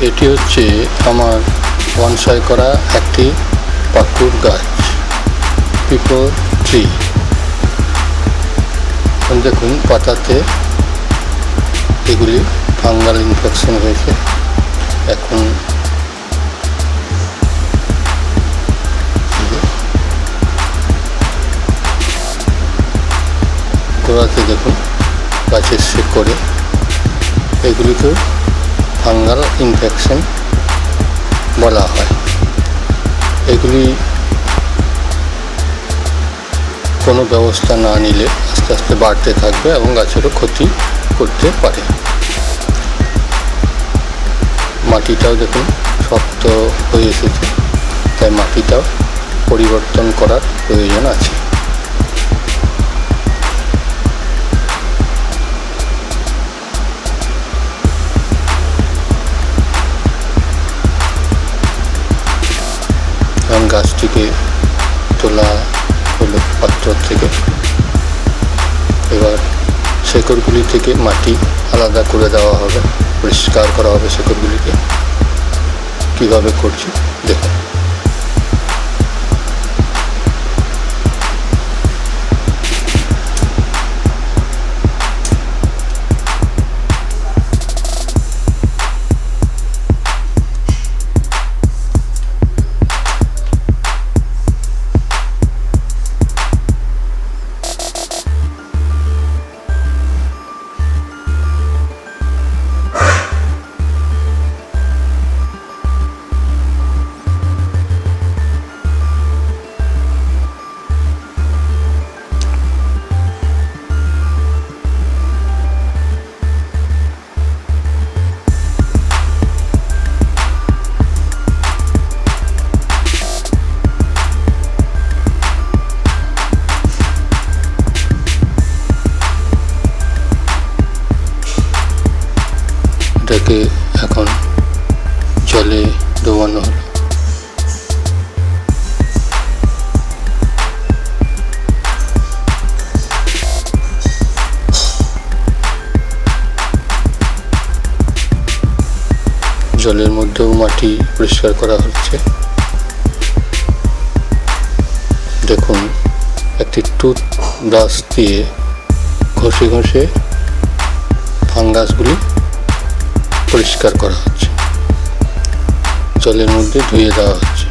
এটি হচ্ছে আমার বনসাই করা একটি পাকুড় গাছ, পিপল ট্রি। দেখুন পাতাতে এগুলি ফাঙ্গাল ইনফেকশন হয়েছে। এখন গোড়াতে দেখুন গাছের শিকড়ে এগুলিকেও ফাঙ্গাল ইনফেকশন বলা হয়। এগুলি কোনো ব্যবস্থা না নিলে আস্তে আস্তে বাড়তে থাকবে এবং গাছেরও ক্ষতি করতে পারে। মাটিটাও দেখুন শক্ত হয়ে এসেছে, তাই মাটিটাও পরিবর্তন করার প্রয়োজন আছে। গাছটিকে তোলা হলো পাত্র থেকে। এবার শেকড়গুলি থেকে মাটি আলাদা করে দেওয়া হবে, পরিষ্কার করা হবে শেকড়গুলিকে। কীভাবে করছি দেখুন। এটাকে এখন জলে ডোবানো হলো। জলের মধ্যেও মাটি পরিষ্কার করা হচ্ছে। দেখুন একটি টুথ ব্রাশ দিয়ে ঘষে ঘষে ফাঙ্গাসগুলি পরিষ্কার করা হচ্ছে, জলের মধ্যে ধুয়ে দেওয়া হচ্ছে।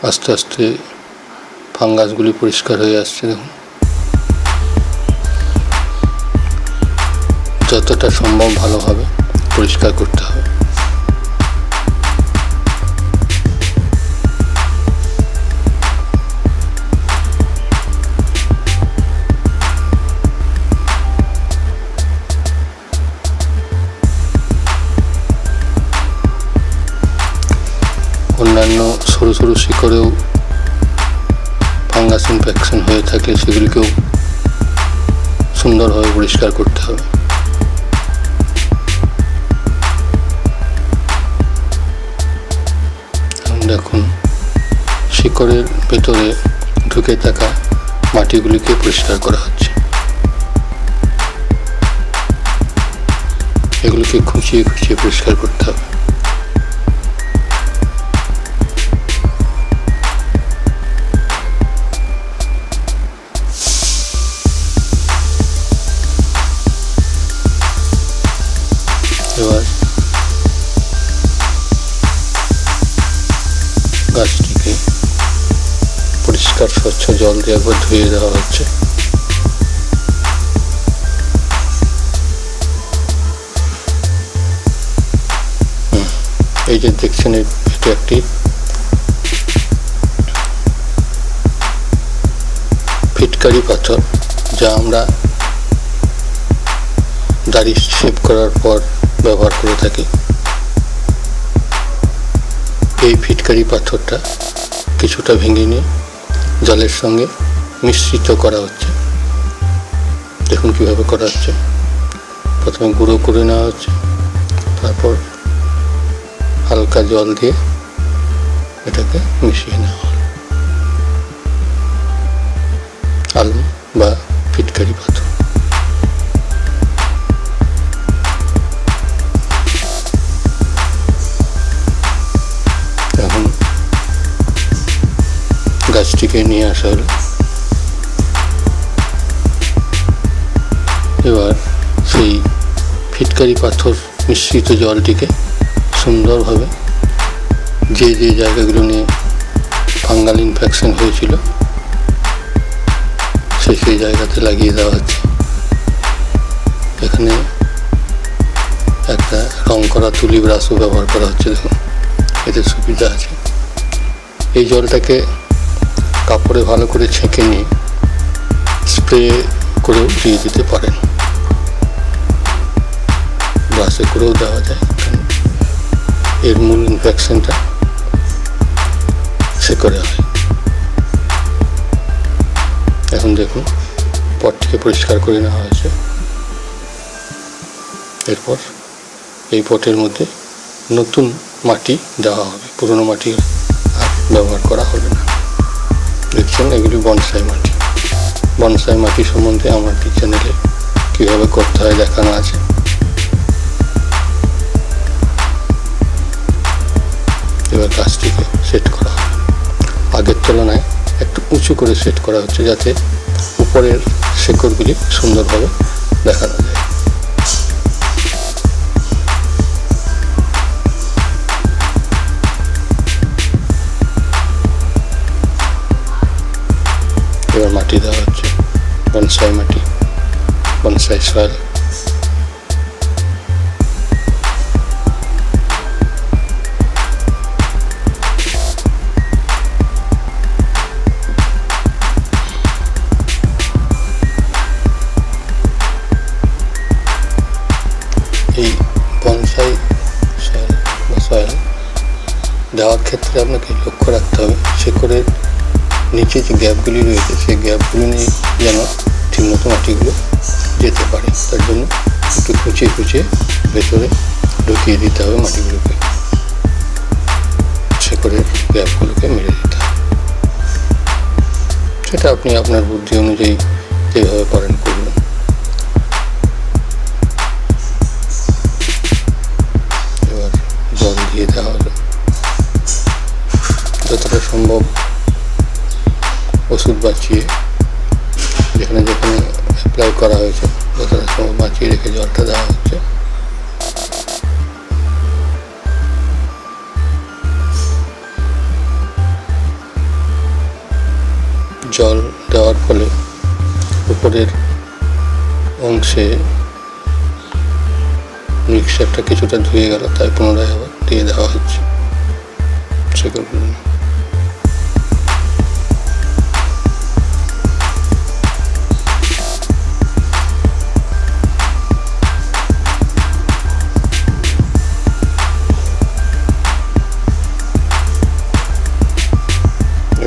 আস্তে আস্তে ফাঙ্গাসগুলি পরিষ্কার হয়ে আসছে। দেখুন যতটা সম্ভব ভালোভাবে পরিষ্কার করতে হবে। অন্যান্য সরু সরু শিকড়েও ফাঙ্গাস ইনফেকশন হয়ে থাকলে সেগুলিকেও সুন্দরভাবে পরিষ্কার করতে হবে। দেখুন শিকড়ের ভেতরে ঢুকে থাকা মাটিগুলিকে পরিষ্কার করা হচ্ছে। এগুলিকে খুঁচিয়ে খুঁচিয়ে পরিষ্কার করতে হবে। এবার গাছটিকে পরিষ্কার স্বচ্ছ জল দিয়ে একবার ধুয়ে দেওয়া হচ্ছে। এই যে দেখছেন এটা একটি ফিটকারি পাথর, যা আমরা দাড়ি শেভ করার পর ব্যবহার করে থাকি। এই ফিটকারি পাথরটা কিছুটা ভেঙে নিয়ে জলের সঙ্গে মিশ্রিত করা হচ্ছে। দেখুন কীভাবে করা হচ্ছে। প্রথমে গুঁড়ো করে নেওয়া হচ্ছে, তারপর হালকা জল দিয়ে এটাকে মিশিয়ে নেওয়া হলো। আলম বা ফিটকারি পাথর। এখন গাছটিকে নিয়ে আসা হলো। এবার সেই ফিটকারি পাথর মিশ্রিত জলটিকে সুন্দরভাবে যে যে জায়গাগুলো নিয়ে ফাঙ্গাল ইনফেকশন হয়েছিল সেই জায়গাতে লাগিয়ে দেওয়া হচ্ছে। এখানে একটা রং করা তুলি ব্রাশও ব্যবহার করা হচ্ছে। দেখুন, এতে সুবিধা আছে। এই জলটাকে কাপড়ে ভালো করে ছেঁকে নিয়ে স্প্রে করেও দিয়ে দিতে পারেন, ব্রাশে করেও দেওয়া যায়। এর মূল ইনফেকশনটা শেকড়ে হয়। এখন দেখুন, পটটিকে পরিষ্কার করে নেওয়া হয়েছে। এরপর এই পটের মধ্যে নতুন মাটি দেওয়া হবে, পুরনো মাটি আর ব্যবহার করা হবে না। দেখছেন, এগুলি বনসাই মাটি। বনসাই মাটি সম্বন্ধে আমার চ্যানেলে কীভাবে করতে হয় দেখানো আছে। এবার গাছটিকে সেট করা হবে। আগের তুলনায় একটু উঁচু করে সেট করা হচ্ছে, যাতে উপরের শেকড়গুলি সুন্দরভাবে দেখানো যায়। এবার মাটি দেওয়া হচ্ছে, বনসাই মাটি, বনসাই সয়েল। এই বনসাই সয়েল বা সয়েল দেওয়ার ক্ষেত্রে আপনাকে লক্ষ্য রাখতে হবে শেকড়ের নিচে যে গ্যাপগুলি রয়েছে সেই গ্যাপগুলি নিয়ে যেন ঠিকমতো মাটিগুলো যেতে পারে। তার জন্য একটু খুঁচিয়ে খুঁচিয়ে ভেতরে ঢুকিয়ে দিতে হবে মাটিগুলোকে, শেকড়ের গ্যাপগুলোকে মেরে দিতে হবে। সেটা আপনি আপনার বুদ্ধি অনুযায়ী যেভাবে পারেন করবেন। এবার জল দিয়ে দেওয়া হলো। যতটা সম্ভব ওষুধ বাঁচিয়ে, যেখানে যেখানে অ্যাপ্লাই করা হয়েছে যতটা সম্ভব বাঁচিয়ে রেখে জলটা দেওয়া হচ্ছে। জল দেওয়ার ফলে উপরের অংশে মিক্সারটা কিছুটা ধুয়ে গেল, তাই পুনরায় আবার দিয়ে দেওয়া হচ্ছে সেগুলো।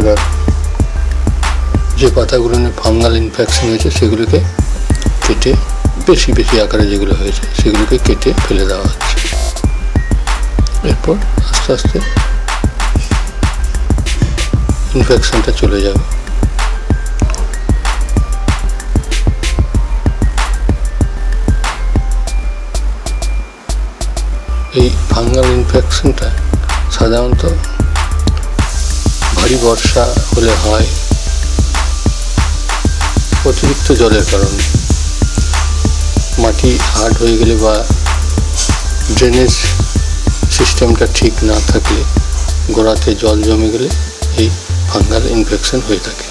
এবার যে পাতাগুলো নিয়ে ফাঙ্গাল ইনফেকশন হয়েছে সেগুলোকে কেটে, বেশি বেশি আকারে যেগুলো হয়েছে সেগুলোকে কেটে ফেলে দেওয়া হচ্ছে। এরপর আস্তে আস্তে ইনফেকশনটা চলে যাবে। এই ফাঙ্গাল ইনফেকশনটা সাধারণত ভারী বর্ষা হলে হয়, অতিরিক্ত জলের কারণে। মাটি হার্ড হয়ে গেলে বা ড্রেনেজ সিস্টেমটা ঠিক না থাকলে, গোড়াতে জল জমে গেলে এই ফাঙ্গাল ইনফেকশন হয়ে থাকে।